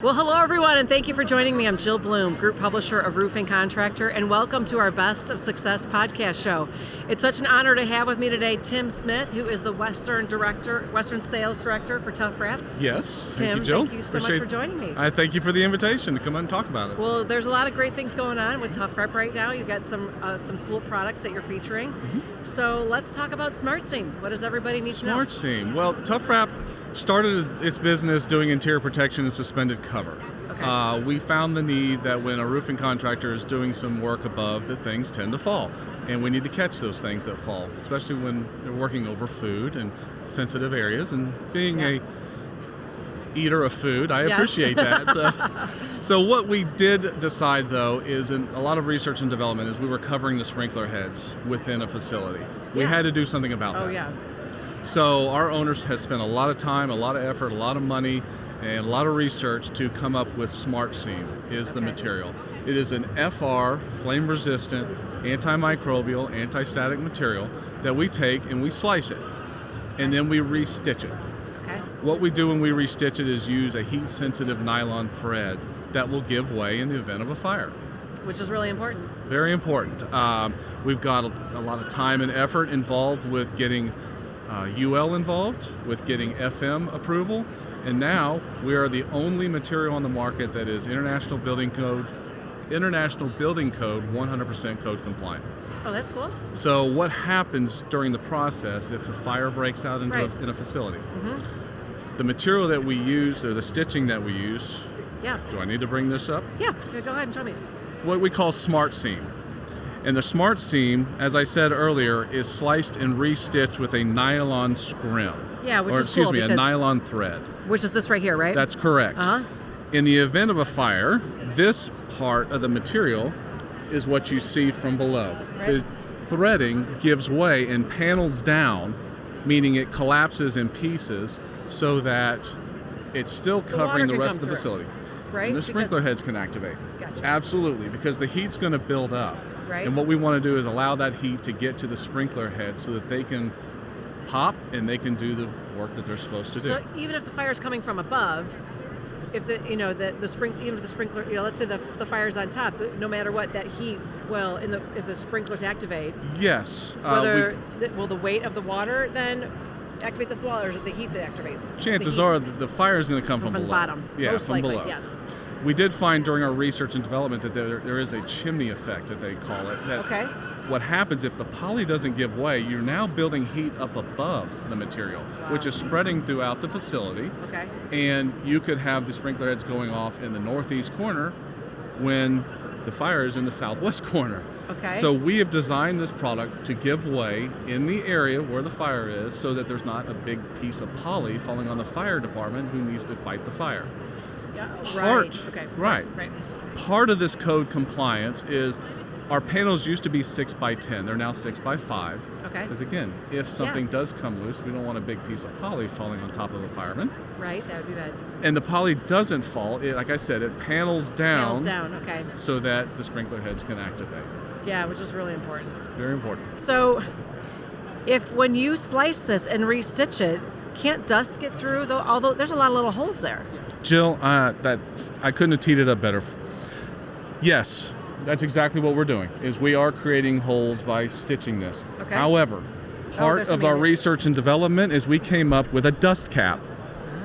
Well, hello everyone, and thank you for joining me. I'm Jill Bloom, Group Publisher of Roofing Contractor, and welcome to our Best of Success podcast show. It's such an honor to have with me today Tim Smith, who is the Western Sales Director for Tough Wrap. Yes, Tim, thank you, Jill. Thank you so much for joining me. I thank you for the invitation to come on and talk about it. Well, there's a lot of great things going on with Tough Wrap right now. You've got some cool products that you're featuring. Mm-hmm. So let's talk about SmartSeam. What does everybody need to know? SmartSeam. Well, Tough Wrap started its business doing interior protection and suspended cover. Okay. We found the need that when a roofing contractor is doing some work above, that things tend to fall. And we need to catch those things that fall, especially when they're working over food and sensitive areas. And being a eater of food, I appreciate that. So what we did decide, though, is in a lot of research and development, is we were covering the sprinkler heads within a facility. We had to do something about that. Oh, yeah. So our owners has spent a lot of time, a lot of effort, a lot of money, and a lot of research to come up with SmartSeam is the material. It is an FR, flame-resistant, antimicrobial, anti-static material that we take and we slice it, and then we re-stitch it. Okay. What we do when we re-stitch it is use a heat-sensitive nylon thread that will give way in the event of a fire. Which is really important. Very important. We've got a lot of time and effort involved with getting UL involved, with getting FM approval, and now we are the only material on the market that is International Building Code 100% code compliant. Oh, that's cool. So what happens during the process if a fire breaks out in a facility? Mm-hmm. The material that we use, or the stitching that we use, do I need to bring this up? Yeah, go ahead and show me. What we call SmartSeam. And the SmartSeam, as I said earlier, is sliced and re-stitched with a nylon scrim. Yeah, which is excuse cool. me, a nylon thread. Which is this right here, right? That's correct. Uh-huh. In the event of a fire, this part of the material is what you see from below. Right. The threading gives way and panels down, meaning it collapses in pieces so that it's still covering the rest of the facility. Right. And the sprinkler heads can activate. Gotcha. Absolutely, because the heat's going to build up. Right. And what we want to do is allow that heat to get to the sprinkler head so that they can pop and they can do the work that they're supposed to do. So even if the fire is coming from above, if the sprinkler, let's say the fire's on top, no matter what, that heat will, if the sprinklers activate. Yes. Will the weight of the water then activate this wall, or is it the heat that activates? Chances are the fire is going to come from below. The bottom. Yeah, most from likely, below. yes. We did find during our research and development that there is a chimney effect, that they call it. That what happens if the poly doesn't give way, you're now building heat up above the material, which is spreading throughout the facility. Okay. And you could have the sprinkler heads going off in the northeast corner when the fire is in the southwest corner. Okay. So we have designed this product to give way in the area where the fire is so that there's not a big piece of poly falling on the fire department who needs to fight the fire. Right. Part of this code compliance is our panels used to be 6x10. They're now 6x5. Okay. Because again, if something does come loose, we don't want a big piece of poly falling on top of a fireman. Right, that would be bad. And the poly doesn't fall. Like I said, it panels down. Okay. So that the sprinkler heads can activate. Yeah, which is really important. Very important. So, when you slice this and re-stitch it, can't dust get through? Although there's a lot of little holes there. Jill, that I couldn't have teed it up better. Yes, that's exactly what we're doing. Is we are creating holes by stitching this. Okay. However, part of our research and development is we came up with a dust cap.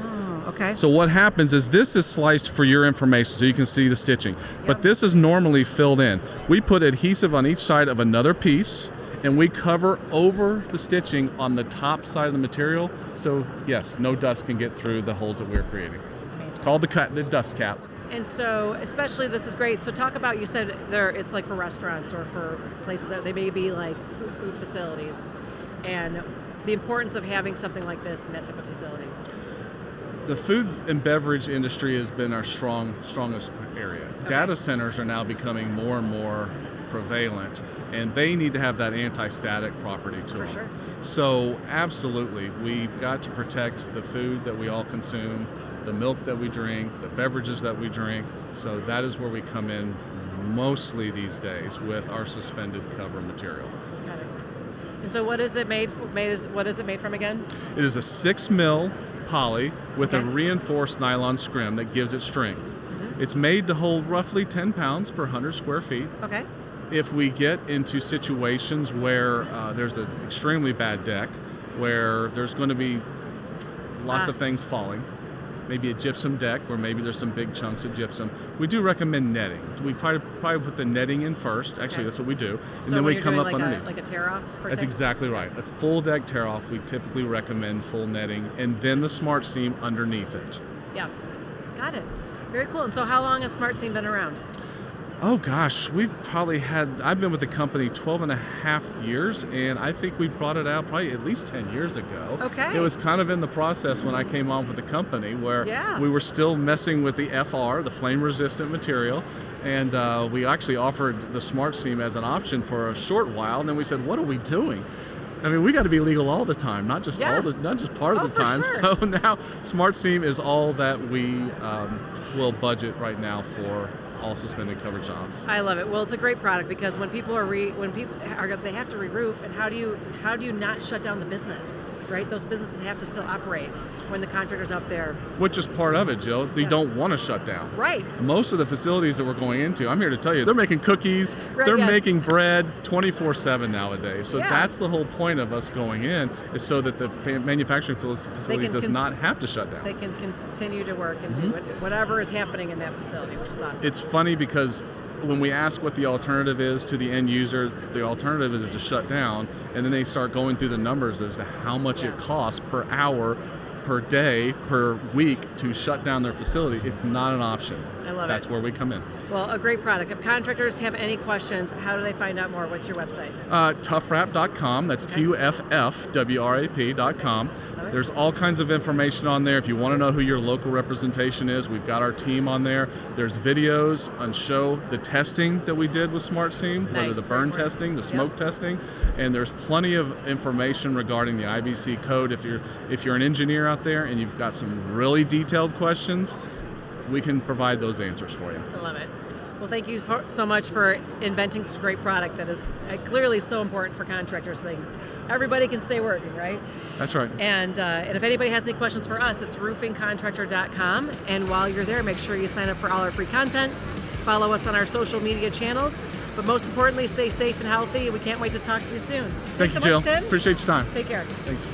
Oh, okay. So what happens is this is sliced for your information so you can see the stitching. But this is normally filled in. We put adhesive on each side of another piece, and we cover over the stitching on the top side of the material. So yes, no dust can get through the holes that we're creating. It's called the dust cap. And so, especially, this is great. So talk about, you said it's like for restaurants or for places that they may be like food facilities, and the importance of having something like this in that type of facility. The food and beverage industry has been our strongest area. Okay. Data centers are now becoming more and more prevalent, and they need to have that anti-static property to them. Sure. So absolutely, we've got to protect the food that we all consume, the milk that we drink, the beverages that we drink. So that is where we come in mostly these days with our suspended cover material. Got it. And so what is it made from again? It is a 6 mil poly with a Okay. reinforced nylon scrim that gives it strength. It's made to hold roughly 10 pounds per 100 square feet. Okay. If we get into situations where there's an extremely bad deck, where there's going to be lots of things falling, maybe a gypsum deck where maybe there's some big chunks of gypsum, we do recommend netting. We probably put the netting in first. Actually, that's what we do. And So then when we you're come doing up like underneath. like a tear off. That's exactly right. A full deck tear off, we typically recommend full netting, and then the SmartSeam underneath it. Yeah. Got it. Very cool. And so how long has SmartSeam been around? Oh gosh, I've been with the company 12 and a half years, and I think we brought it out probably at least 10 years ago. Okay. It was kind of in the process when I came on with the company where Yeah. we were still messing with the FR, the flame resistant material, and we actually offered the SmartSeam as an option for a short while, and then we said, what are we doing? I mean, we got to be legal all the time, not just Yeah. not just part of Oh, the for time. sure. So now SmartSeam is all that we will budget right now for all suspended cover jobs. I love it. Well, it's a great product because when people they have to re-roof, and how do you not shut down the business, right? Those businesses have to still operate when the contractor's up there. Which is part of it, Jill. They don't want to shut down. Right. Most of the facilities that we're going into, I'm here to tell you, they're making cookies, Right, they're yes. making bread 24/7 nowadays. So Yeah. that's the whole point of us going in, is so that the manufacturing facility can does not have to shut down. They can continue to work and do whatever is happening in that facility, which is awesome. It's funny because when we ask what the alternative is to the end user, the alternative is to shut down, and then they start going through the numbers as to how much it costs per hour, per day, per week to shut down their facility. It's not an option. I love it. That's where we come in. Well, a great product. If contractors have any questions, how do they find out more? What's your website? Toughwrap.com. That's TUFFWRAP.com. Love it. There's all kinds of information on there. If you want to know who your local representation is, we've got our team on there. There's videos on show the testing that we did with SmartSeam, whether Nice. the burn Very cool. testing, the Yep. smoke testing, and there's plenty of information regarding the IBC code. If you're an engineer out there and you've got some really detailed questions, we can provide those answers for you. I love it. Well, thank you so much for inventing such a great product that is clearly so important for contractors. So everybody can stay working, right? That's right. And if anybody has any questions for us, it's roofingcontractor.com. And while you're there, make sure you sign up for all our free content. Follow us on our social media channels. But most importantly, stay safe and healthy. We can't wait to talk to you soon. Thank you, Thanks so Jill. much, Tim. Appreciate your time. Take care. Thanks.